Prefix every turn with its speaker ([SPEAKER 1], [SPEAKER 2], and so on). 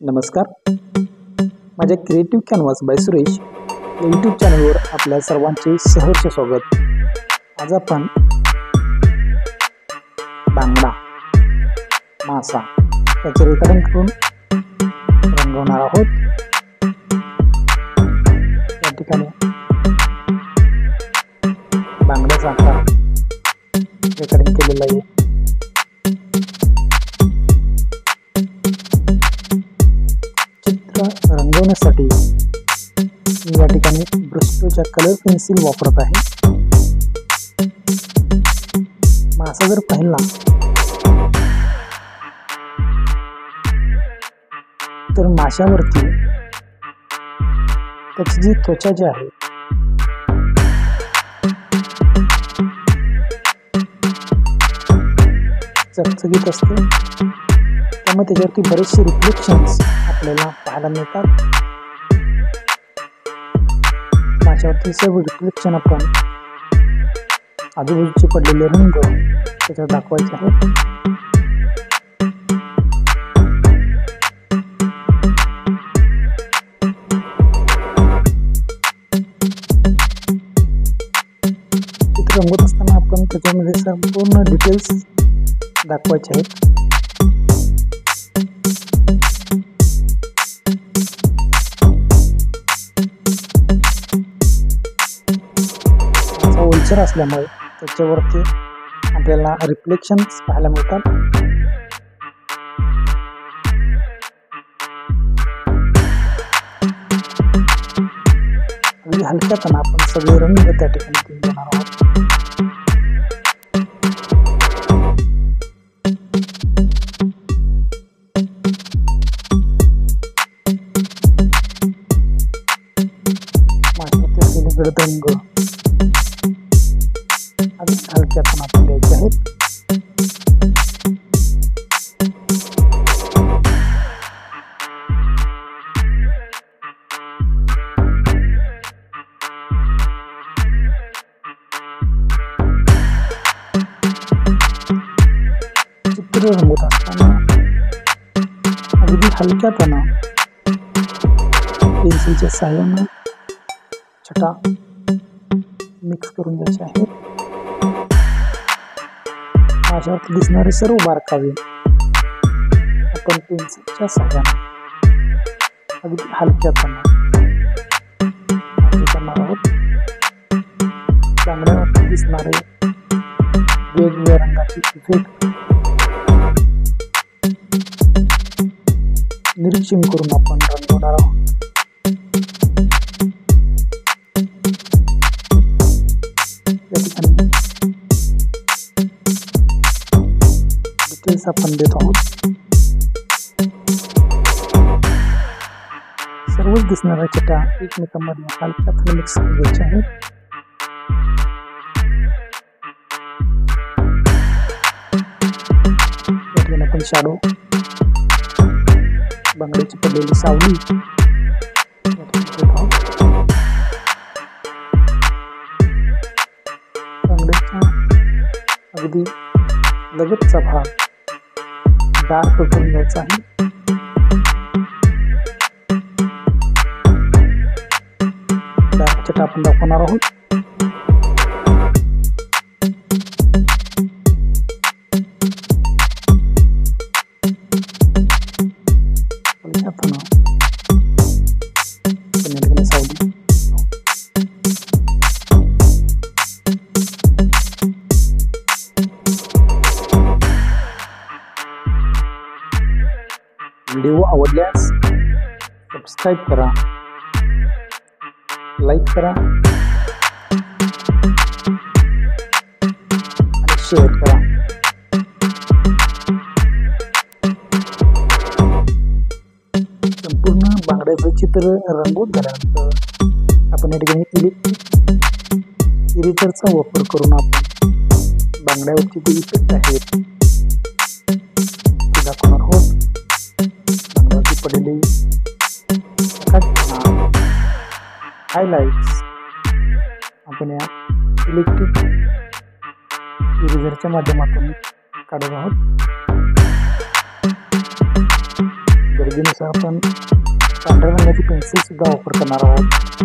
[SPEAKER 1] नमस्कार. माझ्या creative canvas bye Suresh या यूट्यूब चॅनलवर आपल्या सर्वांचे सहर्ष स्वागत. आज आपण बांगडा मासा याचे रेखाटन करून रंगवणार आहोत. या ठिकाणी बांगड्याचा आकार रेखाटन केलेला आहे. रंगवण्यासाठी मी या ठिकाणी ब्रशच्या कलर पेन्सिल वापरत आहे. मासा जर पाहिला तर माशावरती त्याची जी त्वचा जी आहे चकचकीत असते, त्यामुळे त्याच्यावरती बरेचसे रिफ्लेक्शन्स आपल्याला पाहायला मिळतात. माशावरती सर्व रिफ्लेक्शन आपण आजूबाजूचे पडलेले रंग त्याच्यावर दाखवायचे आहेत. चित्र रंगवत असताना आपण त्याच्यामध्ये संपूर्ण डिटेल्स दाखवायचे आहेत. ओलसर असल्यामुळे त्याच्यावरती आपल्याला रिफ्लेक्शन्स पाहायला मिळतात. अगदी हलक्यापणा आपण सगळे रंग त्या ठिकाणी देणार आहोत. माशावरती असलेले गडद रंग हलक्यापणा आपण द्यायचे आहेत. चित्र रंगवत असताना अगदी हलक्यापणा पेन्सिलच्या साहाय्याने छटा मिक्स करून द्यायचे आहेत. माशावरती दिसणारे सर्व बारकावे आपण पेन्सिलच्या साहाय्याने अगदी हलक्यापणा करणार आहोत. बांगड्यावरती दिसणारे वेगवेगळ्या रंगाचे इफेक्ट निरीक्षण करून आपण रंगवणार आहोत. या ठिकाणी डिटेल्स आपण देत आहोत. सर्वच दिसणाऱ्या छटा एकमेकांमध्ये हलक्या मिक्स करायच्या आहेत. या ठिकाणी आपण शॅडो बांगड्याची पडलेली सावली देत आहोत. बांगड्याच्या अगदी लगतचा भाग डार्क करून घ्यायचा आहे. डार्क छटा आपण दाखवणार आहोत. सावली व्हिडिओ आवडल्यास सबस्क्राईब करा, लाईक करा आणि शेअर करा. संपूर्ण बांगड्याचं चित्र रंगवून झाल्यानंतर आपण या ठिकाणी इरेजरचा वापर करून आपण बांगड्यावरचे जे इफेक्ट आहेत ते दाखवणार आहोत. पडलेली हायलाइट्स आपण या इलेक्ट्रिक इरेजरच्या माध्यमातून काढत आहोत. गरजेनुसार आपण पांढऱ्या रंगाची पेन्सिल सुद्धा वापर करणार आहोत।